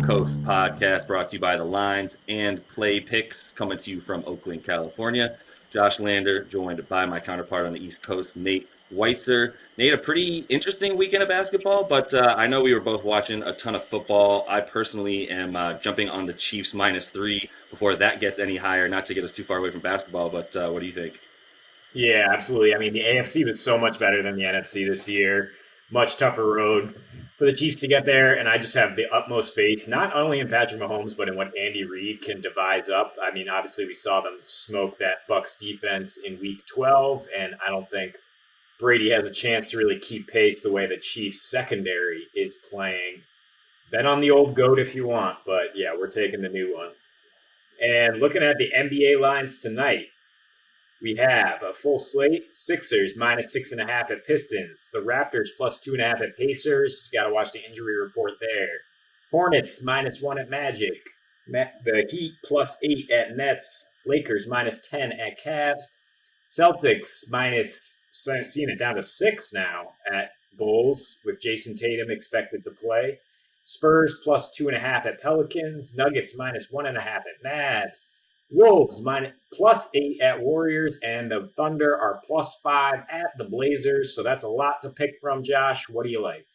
Coast podcast brought to you by the Lines and Play Picks, coming to you from Oakland, California. Josh Lander, joined by my counterpart on the East Coast, Nate Weitzer. Nate, a pretty interesting weekend of basketball, but I know we were both watching a ton of football. I personally am jumping on the Chiefs -3 before that gets any higher, not to get us too far away from basketball, but what do you think? Yeah, absolutely. I mean, the AFC was so much better than the NFC this year. Much tougher road for the Chiefs to get there, and I just have the utmost faith, not only in Patrick Mahomes, but in what Andy Reid can devise up. I mean, obviously, we saw them smoke that Bucks defense in Week 12, and I don't think Brady has a chance to really keep pace the way the Chiefs secondary is playing. Bet on the old goat if you want, but yeah, we're taking the new one. And looking at the NBA lines tonight, we have a full slate. Sixers -6.5 at Pistons. The Raptors +2.5 at Pacers. Got to watch the injury report there. Hornets -1 at Magic. The Heat +8 at Nets. Lakers -10 at Cavs. Celtics seeing it down to 6 now at Bulls, with Jason Tatum expected to play. Spurs +2.5 at Pelicans. Nuggets -1.5 at Mavs. Wolves +8 at Warriors, and the Thunder are +5 at the Blazers. So that's a lot to pick from, Josh. What do you like?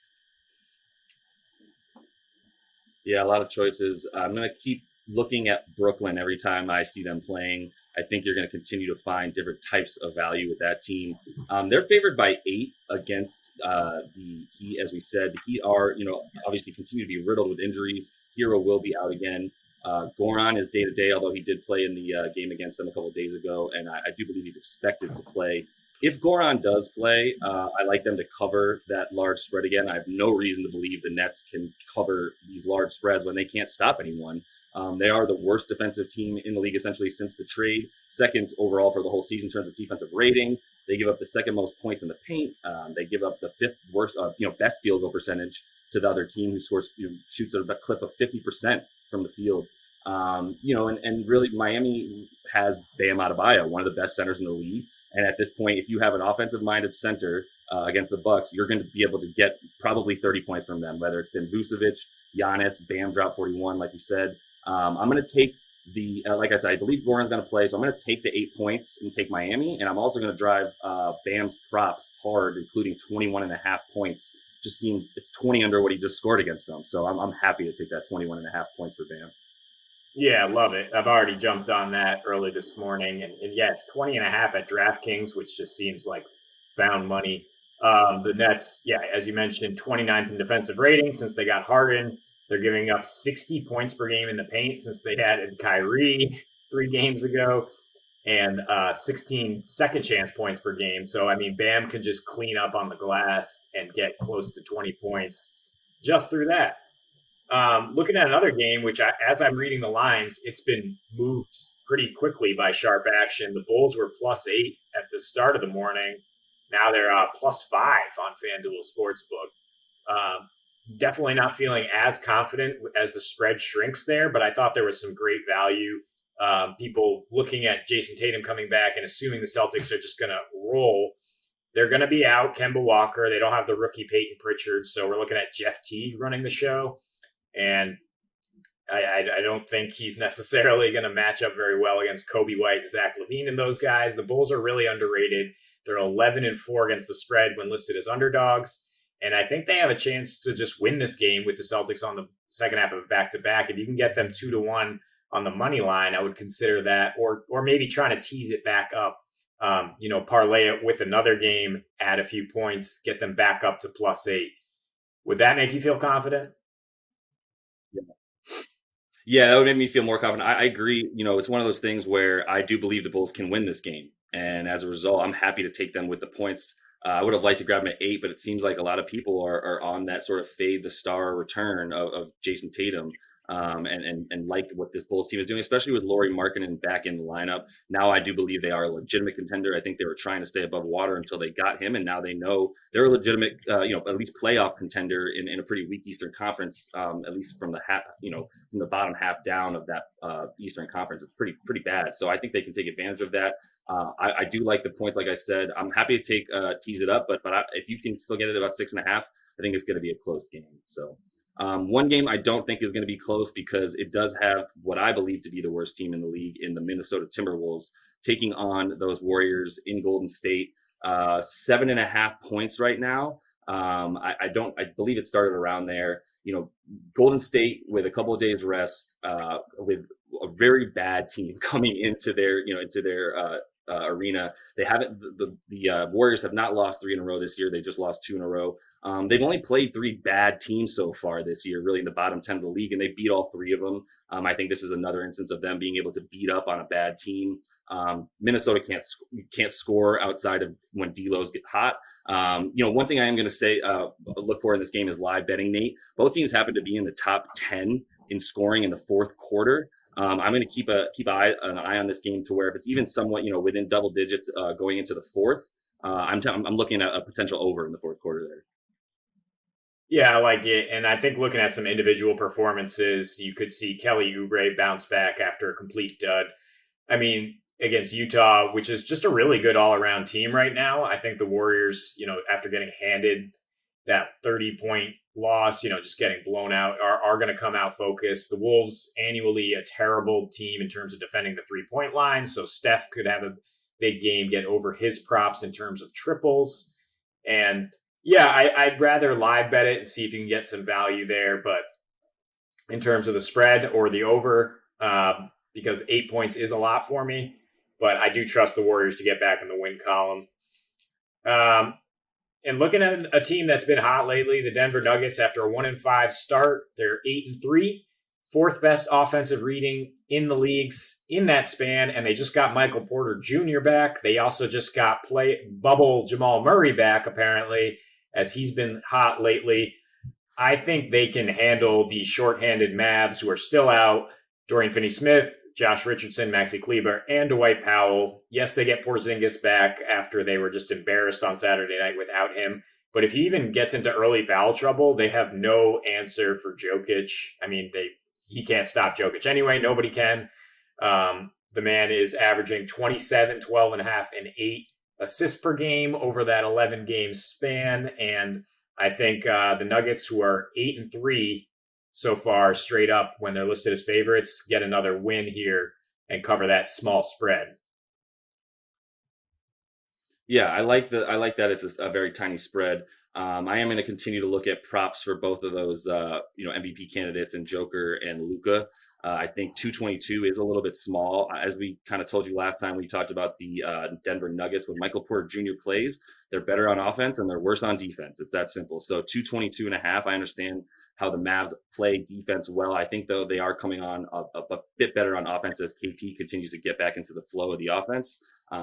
Yeah, a lot of choices. I'm going to keep looking at Brooklyn every time I see them playing. I think you're going to continue to find different types of value with that team. They're favored by 8 against the Heat, as we said. The Heat are, obviously continue to be riddled with injuries. Hero will be out again. Goran is day-to-day, although he did play in the game against them a couple of days ago, and I do believe he's expected to play. If Goran does play, I like them to cover that large spread again. I have no reason to believe the Nets can cover these large spreads when they can't stop anyone. They are the worst defensive team in the league essentially since the trade, second overall for the whole season in terms of defensive rating. They give up the second most points in the paint. They give up the fifth worst, best field goal percentage to the other team, who shoots at a clip of 50% from the field. And really Miami has Bam Adebayo, one of the best centers in the league. And at this point, if you have an offensive-minded center against the Bucks, you're going to be able to get probably 30 points from them, whether it's been Vucevic, Giannis, Bam dropped 41, like you said. I'm going to take like I said, I believe Goran's going to play, so I'm going to take the 8 points and take Miami. And I'm also going to drive Bam's props hard, including 21.5 points. Just seems it's 20 under what he just scored against them. So I'm happy to take that 21.5 points for Bam. Yeah, love it. I've already jumped on that early this morning. And yeah, it's 20.5 at DraftKings, which just seems like found money. The Nets, yeah, as you mentioned, 29th in defensive rating since they got Harden. They're giving up 60 points per game in the paint since they added Kyrie 3 games ago, and 16 second chance points per game. So, I mean, Bam can just clean up on the glass and get close to 20 points just through that. Looking at another game, as I'm reading the lines, it's been moved pretty quickly by sharp action. The Bulls were +8 at the start of the morning. Now they're +5 on FanDuel Sportsbook. Definitely not feeling as confident as the spread shrinks there, but I thought there was some great value. People looking at Jason Tatum coming back and assuming the Celtics are just going to roll. They're going to be out Kemba Walker. They don't have the rookie Peyton Pritchard, so we're looking at Jeff Teague running the show. And I don't think he's necessarily going to match up very well against Kobe White and Zach LaVine and those guys. The Bulls are really underrated. They're 11-4 against the spread when listed as underdogs. And I think they have a chance to just win this game with the Celtics on the second half of a back-to-back. If you can get them 2-1 on the money line, I would consider that, or maybe trying to tease it back up. Parlay it with another game, add a few points, get them back up to +8. Would that make you feel confident? Yeah, that would make me feel more confident. I agree. It's one of those things where I do believe the Bulls can win this game. And as a result, I'm happy to take them with the points. I would have liked to grab them at 8, but it seems like a lot of people are on that sort of fade the star return of Jason Tatum. And like what this Bulls team is doing, especially with Lauri Markkanen back in the lineup. Now I do believe they are a legitimate contender. I think they were trying to stay above water until they got him, and now they know they're a legitimate, at least playoff contender in a pretty weak Eastern Conference. At least from the from the bottom half down of that Eastern Conference, it's pretty bad. So I think they can take advantage of that. I do like the points. Like I said, I'm happy to tease it up, but if you can still get it about 6.5, I think it's going to be a close game. So. One game I don't think is going to be close because it does have what I believe to be the worst team in the league in the Minnesota Timberwolves taking on those Warriors in Golden State. 7.5 points right now. I believe it started around there. Golden State with a couple of days rest, with a very bad team coming into their arena. They haven't. The Warriors have not lost 3 in a row this year. They just lost 2 in a row. They've only played 3 bad teams so far this year, really in the bottom 10 of the league, and they beat all 3 of them. I think this is another instance of them being able to beat up on a bad team. Minnesota can't score outside of when D'Los get hot. One thing I am going to say, look for in this game is live betting, Nate. Both teams happen to be in the top 10 in scoring in the fourth quarter. I'm going to keep an eye on this game to where if it's even somewhat, within double digits going into the fourth, I'm looking at a potential over in the fourth quarter there. Yeah, I like it. And I think looking at some individual performances, you could see Kelly Oubre bounce back after a complete dud. I mean, against Utah, which is just a really good all-around team right now. I think the Warriors, after getting handed that 30-point loss, just getting blown out, are going to come out focused. The Wolves, annually a terrible team in terms of defending the three-point line. So Steph could have a big game, get over his props in terms of triples. And yeah, I'd rather live bet it and see if you can get some value there. But in terms of the spread or the over, because 8 points is a lot for me, but I do trust the Warriors to get back in the win column. And looking at a team that's been hot lately, the Denver Nuggets, after a 1-5 start, they're 8-3, fourth best offensive reading in the leagues in that span, and they just got Michael Porter Jr. back. They also just got bubble Jamal Murray back, apparently, as he's been hot lately. I think they can handle the shorthanded Mavs who are still out. Dorian Finney-Smith, Josh Richardson, Maxi Kleber, and Dwight Powell. Yes, they get Porzingis back after they were just embarrassed on Saturday night without him. But if he even gets into early foul trouble, they have no answer for Jokic. I mean, he can't stop Jokic anyway. Nobody can. The man is averaging 27, 12.5, and 8 assists per game over that 11-game span. And I think the Nuggets, who are 8-3 so far straight up when they're listed as favorites, get another win here and cover that small spread. Yeah, I like that it's a very tiny spread. I am going to continue to look at props for both of those, MVP candidates and Joker and Luka. I think 222 is a little bit small. As we kind of told you last time, we talked about the Denver Nuggets. When Michael Porter Jr. plays, they're better on offense and they're worse on defense. It's that simple. So 222.5, I understand how the Mavs play defense well. I think, though, they are coming on a bit better on offense as KP continues to get back into the flow of the offense.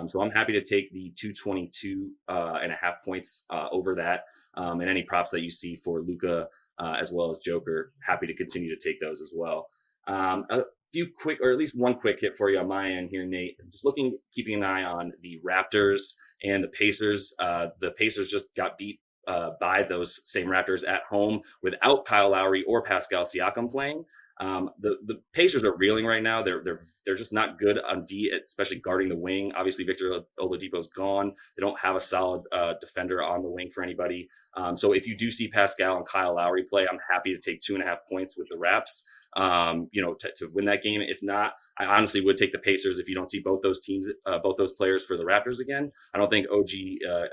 So I'm happy to take the 222.5 points over that. And any props that you see for Luka as well as Joker, happy to continue to take those as well. A few quick, or at least one quick hit for you on my end here, Nate. Just keeping an eye on the Raptors and the Pacers. The Pacers just got beat by those same Raptors at home without Kyle Lowry or Pascal Siakam playing. The Pacers are reeling right now. They're just not good on D, especially guarding the wing. Obviously, Victor Oladipo's gone. They don't have a solid defender on the wing for anybody. So if you do see Pascal and Kyle Lowry play, I'm happy to take 2.5 points with the Raps. To win that game. If not, I honestly would take the Pacers if you don't see both those teams, both those players for the Raptors again. I don't think OG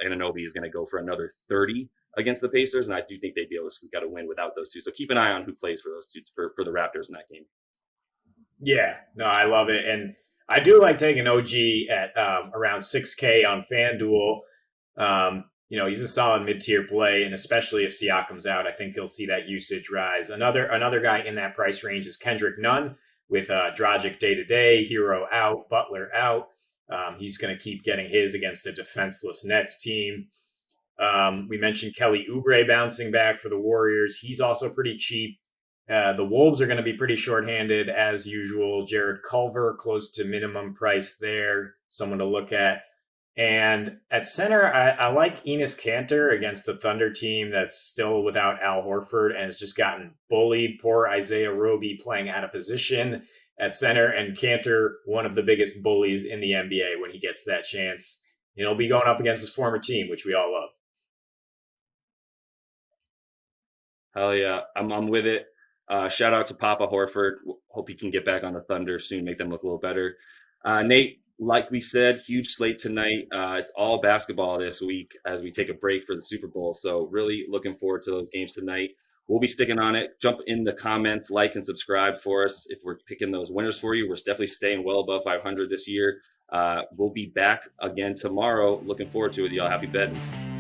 Anunoby is going to go for another 30 against the Pacers, and I do think they'd be able to squeak out a win without those two. So keep an eye on who plays for those two for the Raptors in that game. Yeah, no, I love it. And I do like taking OG at around 6K on FanDuel. He's a solid mid-tier play, and especially if Siakam's out, I think he'll see that usage rise. Another guy in that price range is Kendrick Nunn with Dragic day-to-day, Hero out, Butler out. He's going to keep getting his against a defenseless Nets team. We mentioned Kelly Oubre bouncing back for the Warriors. He's also pretty cheap. The Wolves are going to be pretty shorthanded as usual. Jared Culver close to minimum price there, someone to look at. And at center, I like Enes Kanter against the Thunder team that's still without Al Horford and has just gotten bullied. Poor Isaiah Roby playing out of position at center, and Kanter, one of the biggest bullies in the NBA when he gets that chance. He'll be going up against his former team, which we all love. Hell yeah, I'm with it. Shout out to Papa Horford. Hope he can get back on the Thunder soon, make them look a little better. Nate, like we said, huge slate tonight. It's all basketball this week as we take a break for the Super Bowl. So really looking forward to those games tonight. We'll be sticking on it. Jump in the comments, like and subscribe for us if we're picking those winners for you. We're definitely staying well above 500 this year. We'll be back again tomorrow. Looking forward to it, y'all. Happy betting.